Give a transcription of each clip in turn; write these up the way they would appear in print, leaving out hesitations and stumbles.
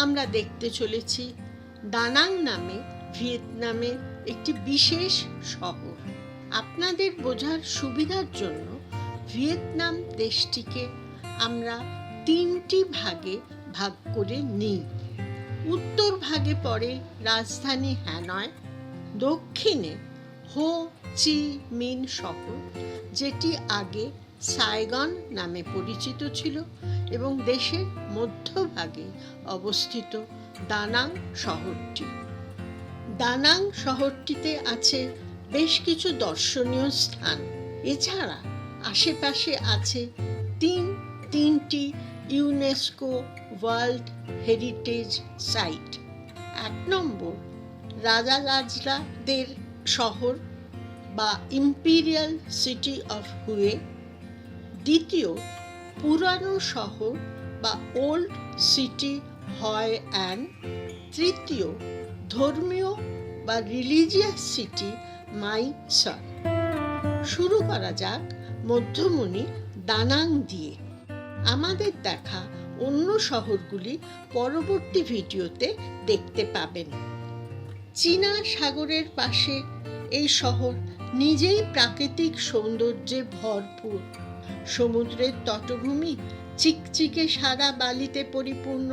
আমরা দেখতে চলেছি দানাং নামে ভিয়েতনামের একটি বিশেষ শহর। আপনাদের বোঝার সুবিধার জন্য ভিয়েতনাম দেশটিকে আমরা 3টি ভাগে ভাগ করে নিই। উত্তর ভাগে পড়ে রাজধানী হ্যানয়, দক্ষিণে হো চি মিন শহর, যেটি আগে সাইগন নামে পরিচিত ছিল, এবং দেশের মধ্যভাগে অবস্থিত দানাং শহরটি। দানাং শহরটিতে আছে বেশ কিছু দর্শনীয় স্থান। এছাড়া আশেপাশে আছে তিনটি ইউনেস্কো ওয়ার্ল্ড হেরিটেজ সাইট। 1 নম্বর রাজাদের শহর বা ইম্পিরিয়াল সিটি অফ হুয়ে, দ্বিতীয় পুরানো শহর বা ওল্ড সিটি হয় অ্যান, তৃতীয় ধর্মীয় বা রিলিজিয়াস সিটি মাই সন। শুরু করা যাক মধ্যমণি দানাং দিয়ে। আমাদের দেখা অন্য শহরগুলি পরবর্তী ভিডিওতে দেখতে পাবেন। চীনা সাগরের পাশে এই শহর নিজেই প্রাকৃতিক সৌন্দর্যে ভরপুর। সমুদ্রের তটভূমি চিকচিকে সাদা বালিতে পরিপূর্ণ,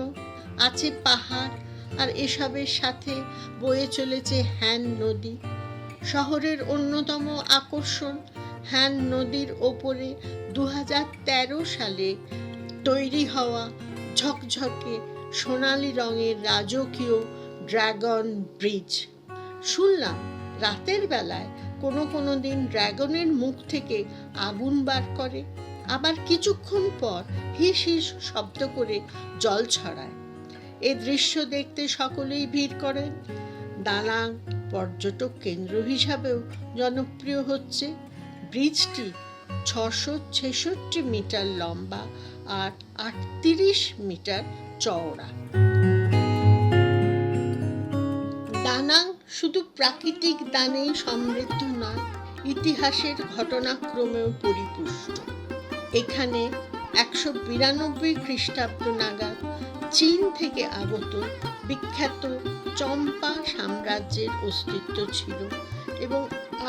আছে পাহাড়, আর এসবের সাথে বয়ে চলেছে হ্যান নদী। শহরের অন্যতম আকর্ষণ হ্যান নদীর ওপরে 2013 সালে তৈরি হওয়া ঝকঝকে সোনালী রঙের রাজকীয় ড্রাগন ব্রিজ। শুনলাম রাতের বেলায় কোনো দিন ড্রাগনের মুখ থেকে আগুন বার করে, আবার কিছুক্ষণ পর হিস হিস শব্দ করে জল ছড়ায়। এ দৃশ্য দেখতে সকলেই ভিড় করেন। দানাং পর্যটক কেন্দ্র হিসাবেও জনপ্রিয় হচ্ছে। ব্রিজটি 666 মিটার লম্বা আর 38 মিটার চওড়া। দানাং শুধু প্রাকৃতিক দানেই সমৃদ্ধ নয়, ইতিহাসের ঘটনাক্রমেও পরিপুষ্ট। এখানে 192 খ্রিস্টাব্দ নাগাদ চীন থেকে আগত বিখ্যাত চম্পা সাম্রাজ্যের অস্তিত্ব ছিল, এবং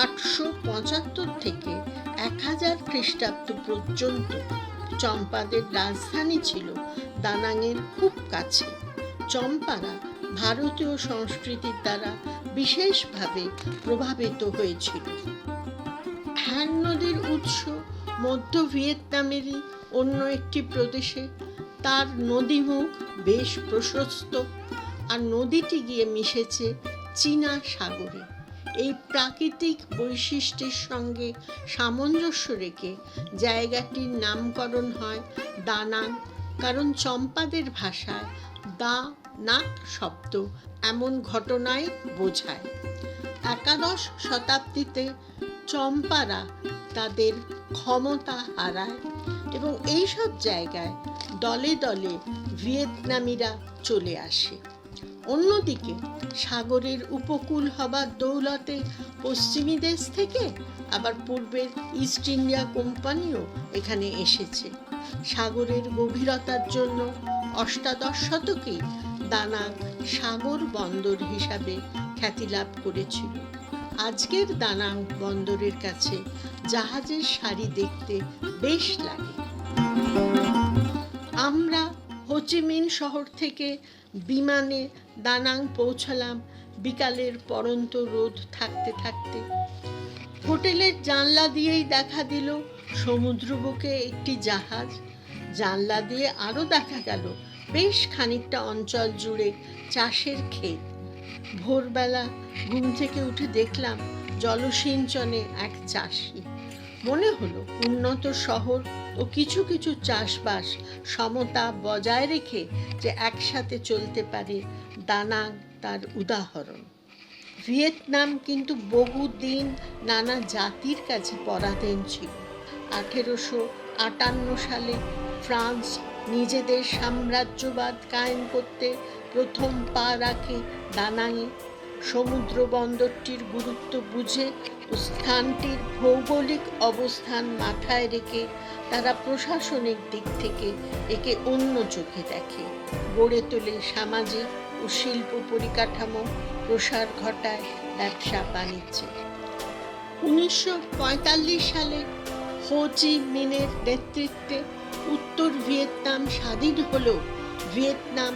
875 থেকে 1000 খ্রিস্টাব্দ পর্যন্ত চম্পাদের রাজধানী ছিল দানাংয়ের খুব কাছে। চম্পারা ভারতীয় সংস্কৃতির দ্বারা বিশেষভাবে প্রভাবিত হয়েছিল। হ্যান নদীর উৎস মধ্য ভিয়েতনামেরই অন্য একটি প্রদেশে। তার নদীমুখ বেশ প্রশস্ত, আর নদীটি গিয়ে মিশেছে চীনা সাগরে। এই প্রাকৃতিক বৈশিষ্ট্যের সঙ্গে সামঞ্জস্য রেখে জায়গাটির নামকরণ হয় দানাং, কারণ চম্পাদের ভাষায় দা নাক শব্দ এমন ঘটনাই বোঝায়। 11 শতাব্দীতে চম্পারা তাদের ক্ষমতা হারায়, এবং এইসব জায়গায় দলে দলে ভিয়েতনামিরা চলে আসে। অন্যদিকে সাগরের উপকূল হবার দৌলতে পশ্চিমী দেশ থেকে আবার পূর্বের ইস্ট ইন্ডিয়া কোম্পানিও এখানে এসেছে। সাগরের গভীরতার জন্য 18 শতকে দানাং সাগর বন্দর হিসাবে খ্যাতি লাভ করেছিল। আজকের দানাং বন্দরের কাছে জাহাজের সারি দেখতে বেশ লাগে। আমরা হোচিমিন শহর থেকে বিমানে দানাং পৌঁছালাম বিকালের পড়ন্ত রোদ থাকতে থাকতে। হোটেলের জানলা দিয়েই দেখা দিল সমুদ্র বুকে একটি জাহাজ। জানলা দিয়ে আরও দেখা গেল বেশ খানিকটা অঞ্চল জুড়ে চাষের ক্ষেত। ভোরবেলা ঘুম থেকে উঠে দেখলাম জলসিঞ্চনে এক চাষি। মনে হলো উন্নত শহর ও কিছু কিছু চাষবাস সমতা বজায় রেখে যে একসাথে চলতে পারে, দানাং তার উদাহরণ। ভিয়েতনাম কিন্তু বহুদিন নানা জাতির কাছে পরাধীন ছিল। 1858 সালে ফ্রান্স নিজেদের সাম্রাজ্যবাদ কায়েম করতে প্রথম পা রাখে দানাংয়ে। সমুদ্র বন্দরটির গুরুত্ব বুঝে ও স্থানটির ভৌগোলিক অবস্থান মাথায় রেখে তারা প্রশাসনিক দিক থেকে একে অন্য চোখে দেখে, গড়ে তোলে সামাজিক ও শিল্প পরিকাঠামো, প্রসার ঘটায় ব্যবসা বাণিজ্যে। 1945 সালে হো চি মিনের নেতৃত্বে উত্তর ভিয়েতনাম স্বাধীন হলেও ভিয়েতনাম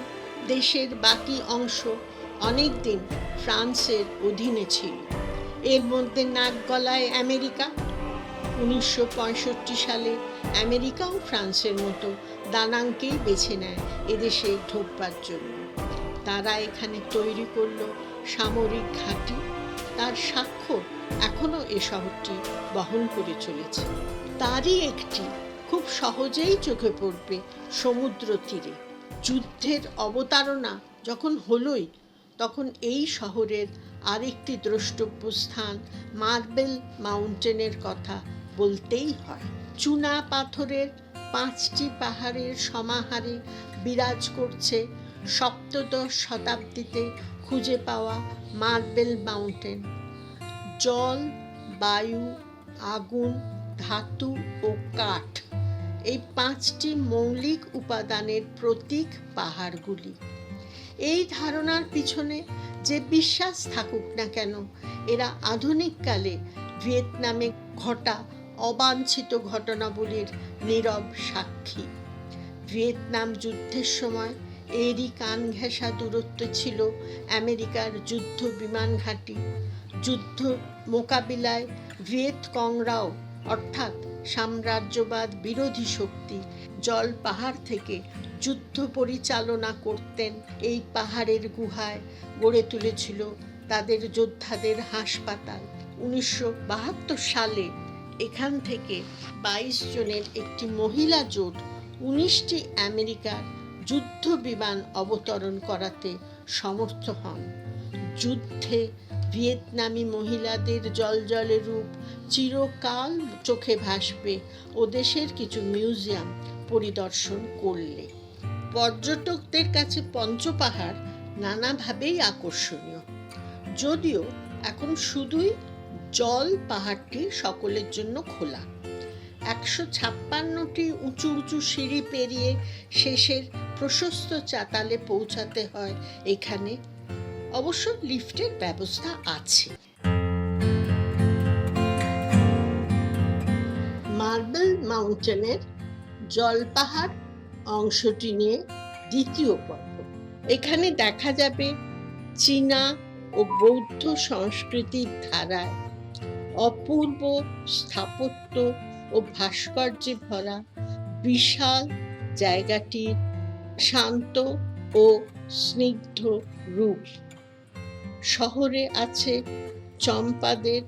দেশের বাকি অংশ অনেকদিন ফ্রান্সের অধীনে ছিল। এর মধ্যে নাক গলায় আমেরিকা। 1965 সালে আমেরিকাও ফ্রান্সের মতো দানাংকেই বেছে নেয় এদেশে ঢোকবার জন্য। তারা এখানে তৈরি করল সামরিক ঘাঁটি। তার স্বাক্ষর এখনো এ শহরটি বহন করে চলেছে। তারই একটি খুব সহজেই চোখে পড়বে সমুদ্র তীরে। যুদ্ধের অবতারণা যখন হলোই, তখন এই শহরের আরেকটি দ্রষ্টব্য স্থান মার্বেল মাউন্টেনের কথা বলতেই হয়। চুনা পাথরের 5টি পাহাড়ের সমাহারে বিরাজ করছে সপ্তদশ শতাব্দীতে খুঁজে পাওয়া মার্বেল মাউন্টেন। জল, বায়ু, আগুন, ধাতু ও কাঠ, এই 5টি মৌলিক উপাদানের প্রতীক পাহাড়গুলি। এই ধারণার পিছনে যে বিশ্বাস থাকুক না কেন, এরা আধুনিককালে ভিয়েতনামে ঘটা অবাঞ্ছিত ঘটনাবলীর নীরব সাক্ষী। ভিয়েতনাম যুদ্ধের সময় এরই কান ঘেঁষা দূরত্বে ছিল আমেরিকার যুদ্ধ বিমান ঘাঁটি। যুদ্ধ মোকাবিলায় ভিয়েতকংরাও, অর্থাৎ সাম্রাজ্যবাদ বিরোধী শক্তি, জল পাহাড় থেকে যুদ্ধ পরিচালনা করতেন। এই পাহাড়ের গুহায় গড়ে তুলেছিল তাদের যোদ্ধাদের হাসপাতাল। 1972 সালে এখান থেকে 22 জনের একটি মহিলা জোট 19টি আমেরিকার যুদ্ধ বিমান অবতরণ করাতে সমর্থ হন। যুদ্ধে ভিয়েতনামি মহিলাদের জলজলে রূপ চিরকাল চোখে ভাসবে ও দেশের কিছু মিউজিয়াম পরিদর্শন করলে। পর্যটকদের কাছে পঞ্চপাহাড় নানাভাবেই আকর্ষণীয়, যদিও এখন শুধুই জল পাহাড়টি সকলের জন্য খোলা। 156টি উঁচু উঁচু সিঁড়ি পেরিয়ে শেষের প্রশস্ত চাতালে পৌঁছাতে হয় এখানে। অবশ্য লিফটের ব্যবস্থা আছে। মার্বেল মাউন্টেনের জলপাহাড় অংশটি নিয়ে দ্বিতীয় পর্ব। এখানে দেখা যাবে চীনা ও বৌদ্ধ সংস্কৃতির ধারায় অপূর্ব স্থাপত্য ও ভাস্কর্যে ভরা বিশাল জায়গাটির শান্ত ও স্নিগ্ধ রূপ। শহরে আছে চম্পাদের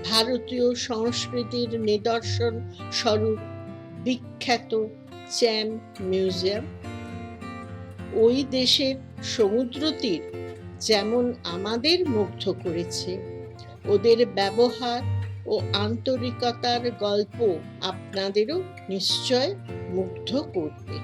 ভারতীয় সংস্কৃতির নিদর্শন স্বরূপ বিখ্যাত চ্যাম মিউজিয়াম। ওই দেশের সমুদ্র তীর যেমন আমাদের মুগ্ধ করেছে, ওদের ব্যবহার ও আন্তরিকতার গল্প আপনাদেরও নিশ্চয় মুগ্ধ করবে।